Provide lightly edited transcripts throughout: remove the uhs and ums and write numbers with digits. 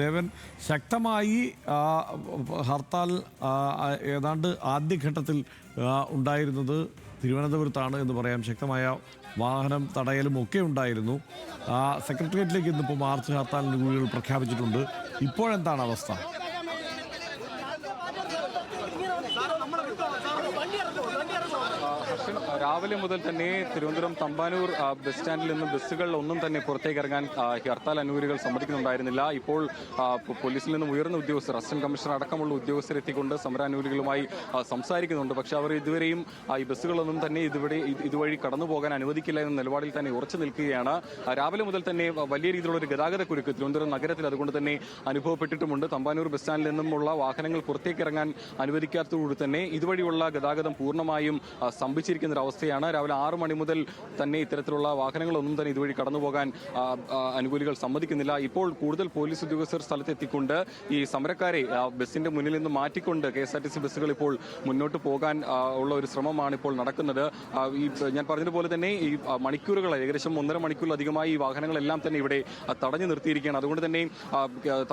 ദേവൻ ശക്തമായി ഹർത്താൽ ഏതാണ്ട് ആദ്യഘട്ടത്തിൽ ഉണ്ടായിരുന്നത് തിരുവനന്തപുരത്താണ് എന്ന് പറയാം. ശക്തമായ വാഹനം തടയലും ഒക്കെ ഉണ്ടായിരുന്നു. സെക്രട്ടേറിയറ്റിലേക്ക് ഇന്നിപ്പോൾ മാർച്ച് ഹർത്താലിൻ്റെ കൂലികൾ പ്രഖ്യാപിച്ചിട്ടുണ്ട്. ഇപ്പോഴെന്താണ് അവസ്ഥ? രാവിലെ മുതൽ തന്നെ തിരുവനന്തപുരം തമ്പാനൂർ ബസ് സ്റ്റാൻഡിൽ നിന്ന് ബസ്സുകളിലൊന്നും തന്നെ പുറത്തേക്ക് ഇറങ്ങാൻ ഹർത്താൽ അനുകൂലികൾ സമ്മതിക്കുന്നുണ്ടായിരുന്നില്ല. ഇപ്പോൾ പോലീസിൽ നിന്നും ഉയർന്ന ഉദ്യോഗസ്ഥർ, അസിസ്റ്റന്റ് കമ്മീഷണർ അടക്കമുള്ള ഉദ്യോഗസ്ഥരെത്തിക്കൊണ്ട് സമരാനുകൂലികളുമായി സംസാരിക്കുന്നുണ്ട്. പക്ഷെ അവർ ഇതുവരെയും ഈ ബസ്സുകളൊന്നും തന്നെ ഇതുവഴി കടന്നു പോകാൻ അനുവദിക്കില്ല എന്ന നിലപാടിൽ തന്നെ ഉറച്ചു നിൽക്കുകയാണ്. രാവിലെ മുതൽ തന്നെ വലിയ രീതിയിലുള്ള ഒരു ഗതാഗത കുരുക്ക് തിരുവനന്തപുരം നഗരത്തിൽ അതുകൊണ്ട് തന്നെ അനുഭവപ്പെട്ടിട്ടുമുണ്ട്. തമ്പാനൂർ ബസ് സ്റ്റാൻഡിൽ നിന്നുമുള്ള വാഹനങ്ങൾ പുറത്തേക്ക് ഇറങ്ങാൻ അനുവദിക്കാത്തതോടെ തന്നെ ഇതുവഴിയുള്ള ഗതാഗതം പൂർണ്ണമായും സ്തംഭിച്ചിരിക്കുന്ന ഒരു അവസ്ഥയാണ്. രാവിലെ 6 മണി മുതൽ തന്നെ ഇത്തരത്തിലുള്ള വാഹനങ്ങളൊന്നും തന്നെ ഇതുവഴി കടന്നുപോകാൻ അനുകൂലികൾ സമ്മതിക്കുന്നില്ല. ഇപ്പോൾ കൂടുതൽ പോലീസ് ഉദ്യോഗസ്ഥർ സ്ഥലത്തെത്തിക്കൊണ്ട് ഈ സമരക്കാരെ ബസിന്റെ മുന്നിൽ നിന്ന് മാറ്റിക്കൊണ്ട് KSRTC ബസ്സുകൾ ഇപ്പോൾ മുന്നോട്ട് പോകാൻ ഉള്ള ഒരു ശ്രമമാണ് ഇപ്പോൾ നടക്കുന്നത്. ഈ ഞാൻ പറഞ്ഞതുപോലെ തന്നെ ഈ മണിക്കൂറുകൾ ഏകദേശം 1.5 മണിക്കൂറിലധികമായി ഈ വാഹനങ്ങളെല്ലാം തന്നെ ഇവിടെ തടഞ്ഞു നിർത്തിയിരിക്കുകയാണ്. അതുകൊണ്ട് തന്നെ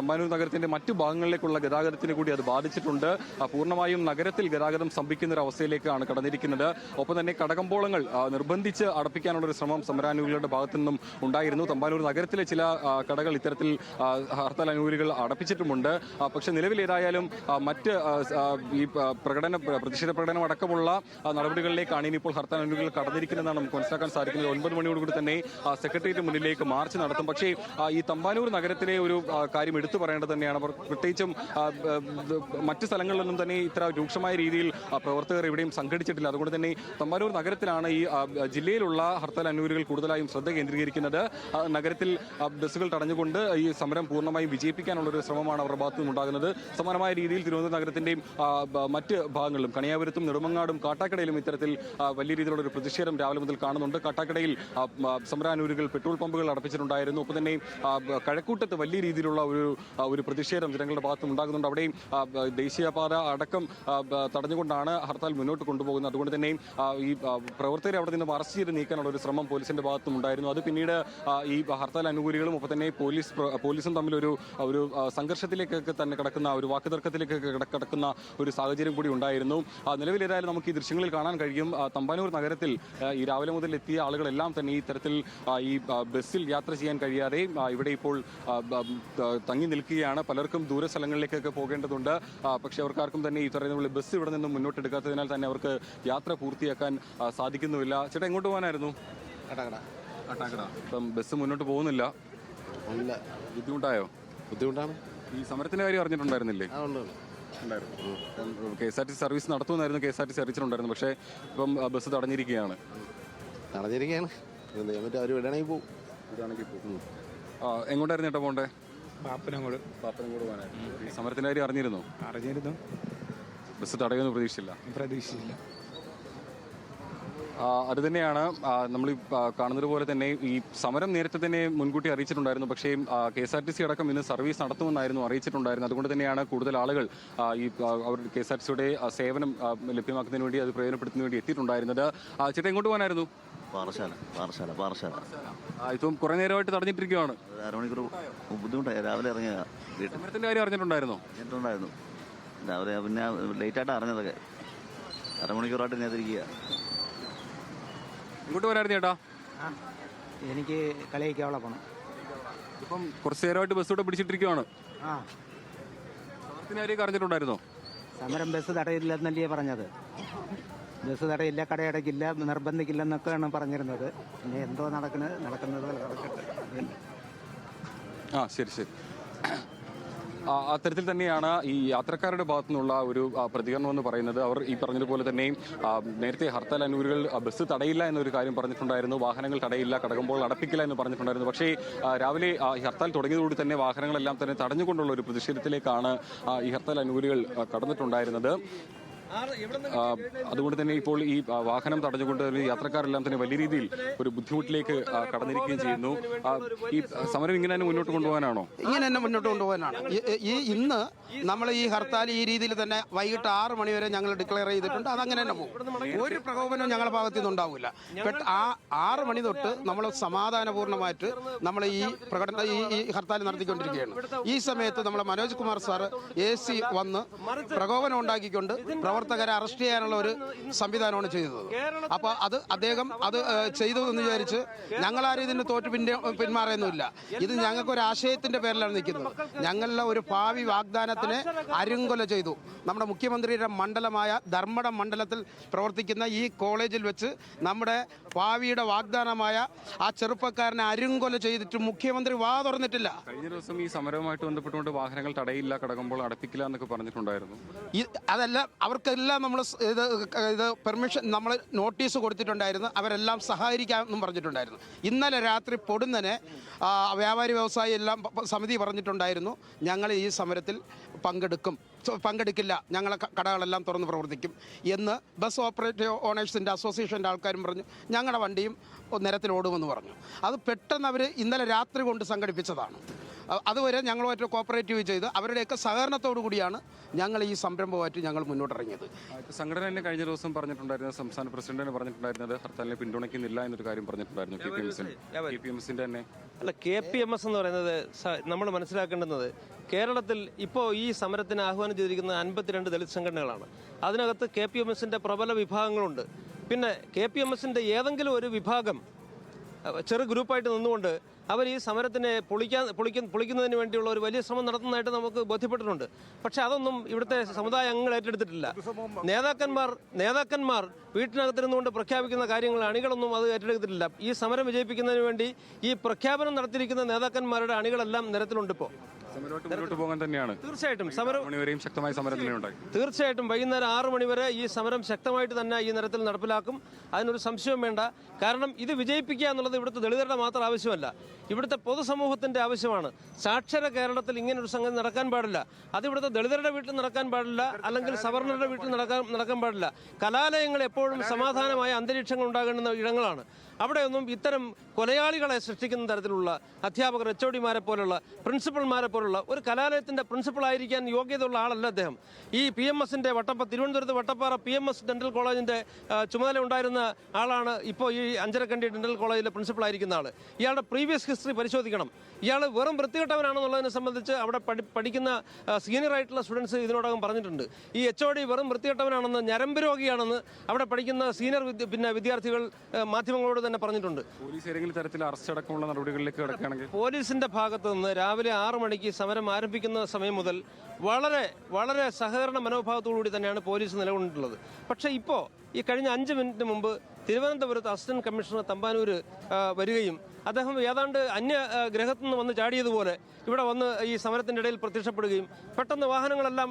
തമ്പാനൂർ നഗരത്തിന്റെ മറ്റു ഭാഗങ്ങളിലേക്കുള്ള ഗതാഗതത്തിന് കൂടി അത് ബാധിച്ചിട്ടുണ്ട്. പൂർണ്ണമായും നഗരത്തിൽ ഗതാഗതം സ്തംഭിക്കുന്ന ഒരു അവസ്ഥയിലേക്കാണ് കടന്നിരിക്കുന്നത്. ഒപ്പം തന്നെ കടകമ്പോളങ്ങൾ നിർബന്ധിച്ച് അടപ്പിക്കാനുള്ള ഒരു ശ്രമം സമരാനുകൂലികളുടെ ഭാഗത്തു നിന്നും ഉണ്ടായിരുന്നു. തമ്പാനൂർ നഗരത്തിലെ ചില കടകൾ ഇത്തരത്തിൽ ഹർത്താൽ അനുകൂലികൾ അടപ്പിച്ചിട്ടുമുണ്ട്. പക്ഷെ നിലവിൽ ഏതായാലും മറ്റ് ഈ പ്രതിഷേധ പ്രകടനം അടക്കമുള്ള നടപടികളിലേക്കാണ് ഇനിയിപ്പോൾ ഹർത്താൽ അനുകൂലികൾ കടന്നിരിക്കുന്നതെന്നാണ് നമുക്ക് മനസ്സിലാക്കാൻ സാധിക്കുന്നത്. 9 മണിയോടുകൂടി തന്നെ സെക്രട്ടേറിയറ്റ് മുന്നിലേക്ക് മാർച്ച് നടത്തും. പക്ഷേ ഈ തമ്പാനൂർ നഗരത്തിലെ ഒരു കാര്യം എടുത്തു പറയേണ്ടത് തന്നെയാണ്. പ്രത്യേകിച്ചും മറ്റ് സ്ഥലങ്ങളിലൊന്നും തന്നെ ഇത്ര രൂക്ഷമായ രീതിയിൽ പ്രവർത്തകർ ഇവിടെയും സംഘടിച്ചിട്ടില്ല. അതുകൊണ്ട് തന്നെ തമ്പാനൂർ നഗരത്തിലാണ് ഈ ജില്ലയിലുള്ള ഹർത്താൽ അനുകൂലികൾ കൂടുതലായും ശ്രദ്ധ കേന്ദ്രീകരിക്കുന്നത്. നഗരത്തിൽ ബസ്സുകൾ തടഞ്ഞുകൊണ്ട് ഈ സമരം പൂർണ്ണമായും വിജയിപ്പിക്കാനുള്ള ഒരു ശ്രമമാണ് അവരുടെ ഭാഗത്തു നിന്നുണ്ടാകുന്നത്. സമാനമായ രീതിയിൽ തിരുവനന്തപുരം നഗരത്തിന്റെയും മറ്റ് ഭാഗങ്ങളിലും കണിയാപുരത്തും നെടുമങ്ങാടും കാട്ടാക്കടയിലും ഇത്തരത്തിൽ വലിയ രീതിയിലുള്ള ഒരു പ്രതിഷേധം രാവിലെ മുതൽ കാണുന്നുണ്ട്. കാട്ടാക്കടയിൽ സമരാനുകൂലികൾ പെട്രോൾ പമ്പുകൾ അടപ്പിച്ചിട്ടുണ്ടായിരുന്നു. ഒപ്പം തന്നെ കഴക്കൂട്ടത്ത് വലിയ രീതിയിലുള്ള ഒരു പ്രതിഷേധം ജനങ്ങളുടെ ഭാഗത്തും ഉണ്ടാകുന്നുണ്ട്. അവിടെയും ദേശീയപാത അടക്കം തടഞ്ഞുകൊണ്ടാണ് ഹർത്താൽ മുന്നോട്ട് കൊണ്ടുപോകുന്നത്. അതുകൊണ്ട് തന്നെ ഈ പ്രവർത്തകരെ അവിടെ നിന്ന് അറസ്റ്റ് ചെയ്ത് നീക്കാനുള്ള ഒരു ശ്രമം പോലീസിന്റെ ഭാഗത്തും ഉണ്ടായിരുന്നു. അത് പിന്നീട് ഈ ഹർത്താൽ അനുകൂലികളും ഒപ്പം തന്നെ പോലീസും തമ്മിൽ ഒരു സംഘർഷത്തിലേക്കൊക്കെ തന്നെ കിടക്കുന്ന ഒരു വാക്കുതർക്കത്തിലേക്കൊക്കെ കിടക്കുന്ന ഒരു സാഹചര്യം കൂടി ഉണ്ടായിരുന്നു. നിലവിൽ ഏതായാലും നമുക്ക് ഈ ദൃശ്യങ്ങളിൽ കാണാൻ കഴിയും. തമ്പാനൂർ നഗരത്തിൽ ഈ രാവിലെ മുതൽ എത്തിയ ആളുകളെല്ലാം തന്നെ ഈ തരത്തിൽ ഈ ബസ്സിൽ യാത്ര ചെയ്യാൻ കഴിയാതെ ഇവിടെ ഇപ്പോൾ തങ്ങി നിൽക്കുകയാണ്. പലർക്കും ദൂര സ്ഥലങ്ങളിലേക്കൊക്കെ പോകേണ്ടതുണ്ട്. പക്ഷെ അവർക്കാർക്കും തന്നെ ഈ പറയുന്ന ബസ് ഇവിടെ നിന്നും മുന്നോട്ടെടുക്കാത്തതിനാൽ തന്നെ അവർക്ക് യാത്ര പൂർത്തിയാക്കാൻ സാധിക്കുന്നുമില്ല. ചേട്ടാ എങ്ങോട്ട് പോകാനായിരുന്നു? കാട്ടാക്കട. ഇപ്പം ബസ് മുന്നോട്ട് പോകുന്നില്ല. ബുദ്ധിമുട്ടായോ? ബുദ്ധിമുട്ടാണ്. ഈ സമരത്തിന്റെ കാര്യം അറിഞ്ഞിട്ടുണ്ടായിരുന്നില്ലേ? KSRTC സർവീസ് നടത്തുമെന്നായിരുന്നു KSRTC അറിയിച്ചിട്ടുണ്ടായിരുന്നു. പക്ഷേ ഇപ്പം ബസ് തടഞ്ഞിരിക്കുകയാണ്. അവർ വിടണമെങ്കിൽ പോകും. എങ്ങോട്ടായിരുന്നു ചേട്ടാ പോകണ്ടേ? പാപ്പനംകോട് പോകാനായിരുന്നു. ഈ സമരത്തിന്റെ കാര്യം അറിഞ്ഞിരുന്നു? ബസ് തടയുമെന്ന് പ്രതീക്ഷിച്ചില്ല. അത് തന്നെയാണ് നമ്മൾ കാണുന്നത് പോലെ തന്നെ ഈ സമരം നേരത്തെ തന്നെ മുൻകൂട്ടി അറിയിച്ചിട്ടുണ്ടായിരുന്നു. പക്ഷേ KSRTC അടക്കം ഇന്ന് സർവീസ് നടത്തുമെന്നായിരുന്നു അറിയിച്ചിട്ടുണ്ടായിരുന്നത്. അതുകൊണ്ട് തന്നെയാണ് കൂടുതൽ ആളുകൾ ഈ അവർ KSRTCയുടെ സേവനം ലഭ്യമാക്കുന്നതിന് വേണ്ടി അത് പ്രയോജനപ്പെടുത്തുന്നതിന് വേണ്ടി എത്തിയിട്ടുണ്ടായിരുന്നത്. ചേട്ടാ എങ്ങോട്ട് പോകാനായിരുന്നു? പാറശാല. ഇപ്പം കുറെ നേരമായിട്ട് തടഞ്ഞിട്ടിരിക്കുകയാണ്. അരമണിക്കൂർ ബുദ്ധിമുട്ടായി. രാവിലെ ഇറങ്ങിയ സമരത്തിന്റെ കാര്യം അറിഞ്ഞിട്ടുണ്ടായിരുന്നു? രാവിലെ പിന്നെ ലേറ്റായിട്ടാണ് അറിഞ്ഞതൊക്കെ. അരമണിക്കൂറായിട്ട് നേതിരിക്കുക. ഇങ്ങോട്ട് വരായിരുന്നു ചേട്ടാ? എനിക്ക് കളിയൊക്കെ അവിടെ പോകണം. ഇപ്പം കുറച്ച് നേരമായിട്ട് ബസ് ഇവിടെ പിടിച്ചിട്ടിരിക്കുവാണ്. സമരത്തിന്റെ കാര്യം അറിഞ്ഞിട്ടുണ്ടായിരുന്നോ? സമരം ബസ് തടയില്ലെന്നല്ലേ പറഞ്ഞത്. ബസ് തടയില്ല, കടയടക്കില്ല, നിർബന്ധിക്കില്ലെന്നൊക്കെയാണ് പറഞ്ഞിരുന്നത്. പിന്നെ എന്തോ നടക്കുന്നത് നടക്കട്ടെ. ശരി. അത്തരത്തിൽ തന്നെയാണ് ഈ യാത്രക്കാരുടെ ഭാഗത്തു നിന്നുള്ള ഒരു പ്രതികരണം എന്ന് പറയുന്നത്. അവർ ഈ പറഞ്ഞതുപോലെ തന്നെ നേരത്തെ ഹർത്താൽ അനുകൂലികൾ ബസ് തടയില്ല എന്നൊരു കാര്യം പറഞ്ഞിട്ടുണ്ടായിരുന്നു. വാഹനങ്ങൾ തടയില്ല, കടകമ്പോൾ അടപ്പിക്കില്ല എന്ന് പറഞ്ഞിട്ടുണ്ടായിരുന്നു. പക്ഷേ രാവിലെ ഹർത്താൽ തുടങ്ങിയതോടെ തന്നെ വാഹനങ്ങളെല്ലാം തന്നെ തടഞ്ഞുകൊണ്ടുള്ള ഒരു പ്രതിഷേധത്തിലേക്കാണ് ഈ ഹർത്താൽ അനുകൂലികൾ കടന്നിട്ടുണ്ടായിരുന്നത്. അതുകൊണ്ട് തന്നെ ഇപ്പോൾ ഈ വാഹനം തടഞ്ഞുകൊണ്ട് യാത്രക്കാരെല്ലാം തന്നെ വലിയ രീതിയിൽ ഒരു ബുദ്ധിമുട്ടിലേക്ക് കടന്നിരിക്കുകയും ചെയ്യുന്നു. ഈ സമരം ഇങ്ങനെ തന്നെ മുന്നോട്ട് കൊണ്ടുപോകാനാണോ? ഇങ്ങനെ തന്നെ മുന്നോട്ട് കൊണ്ടുപോകാനാണ്. ഇന്ന് നമ്മൾ ഈ ഹർത്താൽ ഈ രീതിയിൽ തന്നെ വൈകിട്ട് 6 മണി വരെ ഞങ്ങൾ ഡിക്ലെയർ ചെയ്തിട്ടുണ്ട്. അതങ്ങനെ തന്നെ പോകും. ഒരു പ്രകോപനവും ഞങ്ങളുടെ ഭാഗത്തു നിന്നും ഉണ്ടാവില്ല. 6 മണി തൊട്ട് നമ്മൾ സമാധാനപൂർണ്ണമായിട്ട് നമ്മൾ ഈ പ്രകടന ഈ ഹർത്താൽ നടത്തിക്കൊണ്ടിരിക്കുകയാണ്. ഈ സമയത്ത് നമ്മളെ മനോജ് കുമാർ സാറ് AC വന്ന് പ്രകോപനം ഉണ്ടാക്കിക്കൊണ്ട് പ്രവർത്തകരെ അറസ്റ്റ് ചെയ്യാനുള്ള ഒരു സംവിധാനമാണ് ചെയ്തത്. അപ്പോൾ അദ്ദേഹം അത് ചെയ്തു എന്ന് വിചാരിച്ച് ഞങ്ങളാരും ഇതിന് തോറ്റ് പിന്മാറുന്നില്ല. ഇത് ഞങ്ങൾക്കൊരു ആശയത്തിന്റെ പേരിലാണ് നിൽക്കുന്നത്. ഞങ്ങളുടെ ഒരു ഭാവി വാഗ്ദാനത്തിനെ അരുങ്കൊല ചെയ്തു. നമ്മുടെ മുഖ്യമന്ത്രിയുടെ മണ്ഡലമായ ധർമ്മടം മണ്ഡലത്തിൽ പ്രവർത്തിക്കുന്ന ഈ കോളേജിൽ വെച്ച് നമ്മുടെ ഭാവിയുടെ വാഗ്ദാനമായ ആ ചെറുപ്പക്കാരനെ അരുങ്കൊല ചെയ്തിട്ട് മുഖ്യമന്ത്രി വാ തുറന്നിട്ടില്ല. കഴിഞ്ഞ ദിവസം ഈ സമരവുമായിട്ട് ബന്ധപ്പെട്ടുകൊണ്ട് വാഹനങ്ങൾ തടയില്ല, കടകുമ്പോൾ അടപ്പിക്കില്ല എന്നൊക്കെ പറഞ്ഞിട്ടുണ്ടായിരുന്നു. അതല്ല, അവർക്കെല്ലാം നമ്മൾ ഇത് പെർമിഷൻ നമ്മൾ നോട്ടീസ് കൊടുത്തിട്ടുണ്ടായിരുന്നു. അവരെല്ലാം സഹകരിക്കാമെന്നും പറഞ്ഞിട്ടുണ്ടായിരുന്നു. ഇന്നലെ രാത്രി പൊടുന്നനെ വ്യാപാരി വ്യവസായി എല്ലാം സമിതി പറഞ്ഞിട്ടുണ്ടായിരുന്നു, ഞങ്ങൾ ഈ സമരത്തിൽ പങ്കെടുക്കില്ല, ഞങ്ങളെ കടകളെല്ലാം തുറന്ന് പ്രവർത്തിക്കും എന്ന്. ബസ് ഓപ്പറേറ്റീവ് ഓണേഴ്സിൻ്റെ അസോസിയേഷൻ്റെ ആൾക്കാരും പറഞ്ഞു, ഞങ്ങളുടെ വണ്ടിയും നിരത്തിൽ ഓടുമെന്ന് പറഞ്ഞു. അത് പെട്ടെന്ന് അവർ ഇന്നലെ രാത്രി കൊണ്ട് സംഘടിപ്പിച്ചതാണ്. അതുവരെ ഞങ്ങളുമായിട്ട് കോപ്പറേറ്റീവ് ചെയ്ത് അവരുടെയൊക്കെ സഹകരണത്തോടു കൂടിയാണ് ഞങ്ങൾ ഈ സംരംഭമായിട്ട് ഞങ്ങൾ മുന്നോട്ടിറങ്ങിയത്. സംഘടന തന്നെ കഴിഞ്ഞ ദിവസം പറഞ്ഞിട്ടുണ്ടായിരുന്നത്, സംസ്ഥാന പ്രസിഡന്റ് പറഞ്ഞിട്ടുണ്ടായിരുന്നത് ഹർത്താലിനെ പിന്തുണയ്ക്കുന്നില്ല എന്നൊരു കാര്യം പറഞ്ഞിട്ടുണ്ടായിരുന്നു. KPMSന്റെ തന്നെ അല്ല, KPMS എന്ന് പറയുന്നത് നമ്മൾ മനസ്സിലാക്കേണ്ടുന്നത് കേരളത്തിൽ ഇപ്പോൾ ഈ സമരത്തിന് ആഹ്വാനം ചെയ്തിരിക്കുന്ന 52 ദളിത് സംഘടനകളാണ്. അതിനകത്ത് KPMSന്റെ പ്രബല വിഭാഗങ്ങളുണ്ട്. പിന്നെ KPMSന്റെ ഏതെങ്കിലും ഒരു വിഭാഗം ചെറു ഗ്രൂപ്പായിട്ട് നിന്നുകൊണ്ട് അവർ ഈ സമരത്തിനെ പൊളിക്കുന്നതിന് വേണ്ടിയുള്ള ഒരു വലിയ ശ്രമം നടത്തുന്നതായിട്ട് നമുക്ക് ബോധ്യപ്പെട്ടിട്ടുണ്ട്. പക്ഷെ അതൊന്നും ഇവിടുത്തെ സമുദായ അംഗങ്ങൾ ഏറ്റെടുത്തിട്ടില്ല. നേതാക്കന്മാർ വീട്ടിനകത്തിരുന്നുകൊണ്ട് പ്രഖ്യാപിക്കുന്ന കാര്യങ്ങൾ അണികളൊന്നും അത് ഏറ്റെടുത്തിട്ടില്ല. ഈ സമരം വിജയിപ്പിക്കുന്നതിന് വേണ്ടി ഈ പ്രഖ്യാപനം നടത്തിയിരിക്കുന്ന നേതാക്കന്മാരുടെ അണികളെല്ലാം നിരത്തിലുണ്ട്. ഇപ്പോൾ പോകാൻ തന്നെയാണ് തീർച്ചയായിട്ടും സമരം ശക്തമായ സമരം തീർച്ചയായിട്ടും വൈകുന്നേരം 6 മണി വരെ ഈ സമരം ശക്തമായിട്ട് തന്നെ ഈ നിരത്തിൽ നടപ്പിലാക്കും. അതിനൊരു സംശയവും വേണ്ട. കാരണം ഇത് വിജയിപ്പിക്കുക എന്നുള്ളത് ഇവിടുത്തെ ദളിതരുടെ മാത്രം ആവശ്യമല്ല, ഇവിടുത്തെ പൊതുസമൂഹത്തിന്റെ ആവശ്യമാണ്. സാക്ഷര കേരളത്തിൽ ഇങ്ങനൊരു സംഗതി നടക്കാൻ പാടില്ല. അത് ഇവിടുത്തെ ദളിതരുടെ വീട്ടിൽ നടക്കാൻ പാടില്ല, അല്ലെങ്കിൽ സവർണരുടെ വീട്ടിൽ നടക്കാൻ പാടില്ല. കലാലയങ്ങൾ എപ്പോഴും സമാധാനമായ അന്തരീക്ഷങ്ങൾ ഉണ്ടാകേണ്ടുന്ന ഇടങ്ങളാണ്. അവിടെയൊന്നും ഇത്തരം കൊലയാളികളെ സൃഷ്ടിക്കുന്ന തരത്തിലുള്ള അധ്യാപകർ, HODമാരെ പോലുള്ള പ്രിൻസിപ്പൽമാരെ പോലുള്ള ഒരു കലാലയത്തിന്റെ പ്രിൻസിപ്പളായിരിക്കാൻ യോഗ്യതയുള്ള ആളല്ല അദ്ദേഹം. ഈ PMSന്റെ തിരുവനന്തപുരത്ത് വട്ടപ്പാറ PMS ഡെന്റൽ കോളേജിന്റെ ചുമതല ഉണ്ടായിരുന്ന ആളാണ് ഇപ്പോൾ ഈ അഞ്ചരക്കണ്ടി ഡെന്റൽ കോളേജിലെ പ്രിൻസിപ്പളായിരിക്കുന്ന ആൾ. ഇയാളുടെ പ്രീവിയസ് ഹിസ്റ്ററി പരിശോധിക്കണം. ഇയാൾ വെറും വൃത്തികെട്ടവനാണെന്നുള്ളതിനെ സംബന്ധിച്ച് അവിടെ പഠിക്കുന്ന സീനിയർ ആയിട്ടുള്ള സ്റ്റുഡൻസ് ഇതിനോടകം പറഞ്ഞിട്ടുണ്ട്. ഈ HOD വെറും വൃത്തികെട്ടവനാണെന്ന്, ഞരമ്പ് രോഗിയാണെന്ന് അവിടെ പഠിക്കുന്ന സീനിയർ വിദ്യാർത്ഥികൾ മാധ്യമങ്ങളോട് തന്നെ പറഞ്ഞിട്ടുണ്ട്. പോലീസിന്റെ ഭാഗത്ത് നിന്ന് രാവിലെ 6 മണിക്ക് സമരം ആരംഭിക്കുന്ന സമയം മുതൽ വളരെ വളരെ സഹകരണ മനോഭാവത്തോടുകൂടി തന്നെയാണ് പോലീസ് നിലകൊണ്ടിട്ടുള്ളത്. പക്ഷേ ഇപ്പോൾ ഈ കഴിഞ്ഞ 5 മിനിറ്റ് മുമ്പ് തിരുവനന്തപുരത്ത് അസിസ്റ്റന്റ് കമ്മീഷണർ തമ്പാനൂർ വരികയും അദ്ദേഹം ഏതാണ്ട് അന്യ ഗ്രഹത്തു നിന്ന് വന്ന് ചാടിയതുപോലെ ഇവിടെ വന്ന് ഈ സമരത്തിൻ്റെ ഇടയിൽ പ്രത്യക്ഷപ്പെടുകയും പെട്ടെന്ന് വാഹനങ്ങളെല്ലാം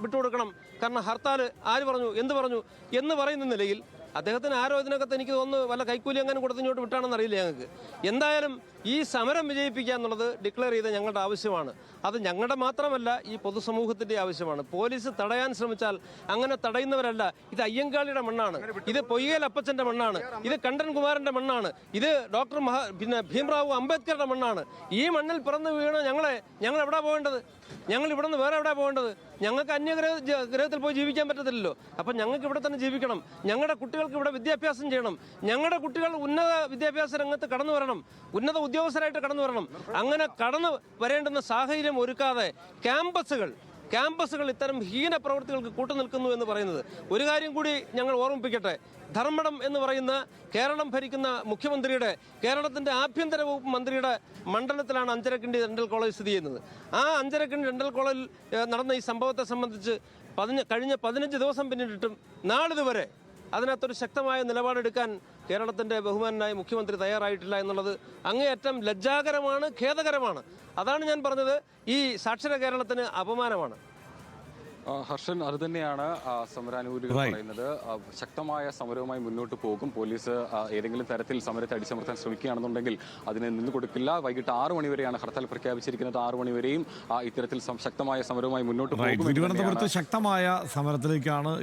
വിട്ടുകൊടുക്കണം, കാരണം ഹർത്താൽ ആര് പറഞ്ഞു, എന്ത് പറഞ്ഞു എന്ന് പറയുന്ന നിലയിൽ അദ്ദേഹത്തിന് ആരോ ഇതിനകത്ത് എനിക്ക് തോന്നുന്നു വല്ല കൈക്കൂലി അങ്ങനെ കൊടുത്തിങ്ങോട്ട് വിട്ടാണെന്ന് അറിയില്ല ഞങ്ങൾക്ക്. എന്തായാലും ഈ സമരം വിജയിപ്പിക്കുക എന്നുള്ളത് ഡിക്ലെയർ ചെയ്ത ഞങ്ങളുടെ ആവശ്യമാണ്. അത് ഞങ്ങളുടെ മാത്രമല്ല, ഈ പൊതുസമൂഹത്തിൻ്റെ ആവശ്യമാണ്. പോലീസ് തടയാൻ ശ്രമിച്ചാൽ അങ്ങനെ തടയുന്നവരല്ല. ഇത് അയ്യങ്കാളിയുടെ മണ്ണാണ്, ഇത് പൊയ്യേൽ അപ്പച്ചൻ്റെ മണ്ണാണ്, ഇത് കണ്ടൻകുമാറിൻ്റെ മണ്ണാണ്, ഇത് ഡോക്ടർ ഭീംറാവു അംബേദ്കറുടെ മണ്ണാണ്. ഈ മണ്ണിൽ പിറന്നു വീണ ഞങ്ങൾ എവിടെ പോകേണ്ടത്? ഞങ്ങൾ ഇവിടെ നിന്ന് വേറെ എവിടെ പോകേണ്ടത്? ഞങ്ങൾക്ക് ഗ്രഹത്തിൽ പോയി ജീവിക്കാൻ പറ്റത്തില്ലല്ലോ. അപ്പം ഞങ്ങൾക്ക് ഇവിടെ തന്നെ ജീവിക്കണം. ഞങ്ങളുടെ കുട്ടികൾക്ക് ഇവിടെ വിദ്യാഭ്യാസം ചെയ്യണം. ഞങ്ങളുടെ കുട്ടികൾ ഉന്നത വിദ്യാഭ്യാസ രംഗത്ത് കടന്നു വരണം, ഉന്നത ഉദ്യോഗസ്ഥരായിട്ട് കടന്നു വരണം. അങ്ങനെ കടന്നു വരേണ്ടുന്ന സാഹചര്യം ഒരുക്കാതെ ക്യാമ്പസുകൾ ഇത്തരം ഹീന പ്രവൃത്തികൾക്ക് കൂട്ടുനിൽക്കുന്നു എന്ന് പറയുന്നത്. ഒരു കാര്യം കൂടി ഞങ്ങൾ ഓർമ്മിപ്പിക്കട്ടെ. ധർമ്മടം എന്ന് പറയുന്ന കേരളം ഭരിക്കുന്ന മുഖ്യമന്ത്രിയുടെ, കേരളത്തിൻ്റെ ആഭ്യന്തര വകുപ്പ് മന്ത്രിയുടെ മണ്ഡലത്തിലാണ് അഞ്ചരക്കണ്ടി ഡെന്റൽ കോളേജ് സ്ഥിതി ചെയ്യുന്നത്. ആ അഞ്ചരക്കണ്ടി ഡെന്റൽ കോളേജിൽ നടന്ന ഈ സംഭവത്തെ സംബന്ധിച്ച് കഴിഞ്ഞ 15 ദിവസം പിന്നിട്ടിട്ടും നാളിതുവരെ അതിനകത്തൊരു ശക്തമായ നിലപാടെടുക്കാൻ കേരളത്തിൻ്റെ ബഹുമാനായ മുഖ്യമന്ത്രി തയ്യാറായിട്ടില്ല എന്നുള്ളത് അങ്ങേയറ്റം ലജ്ജാകരമാണ്, ഖേദകരമാണ്. അതാണ് ഞാൻ പറഞ്ഞത്, ഈ സാക്ഷര കേരളത്തിന് അപമാനമാണ്. ഹർഷൻ, അത് തന്നെയാണ് സമരാനുകൂലികൾ പറയുന്നത്. ശക്തമായ സമരവുമായി മുന്നോട്ട് പോകും. പോലീസ് ഏതെങ്കിലും തരത്തിൽ സമരത്തെ അടിച്ചമർത്താൻ ശ്രമിക്കുകയാണെന്നുണ്ടെങ്കിൽ അതിനെ നിന്നു കൊടുക്കില്ല. വൈകിട്ട് 6 മണി വരെയാണ് ഹർത്താൽ പ്രഖ്യാപിച്ചിരിക്കുന്നത്. 6 മണി വരെയും ഇത്തരത്തിൽ ശക്തമായ സമരവുമായി മുന്നോട്ട് പോകും. തിരുവനന്തപുരത്ത് ശക്തമായ സമരത്തിലേക്കാണ്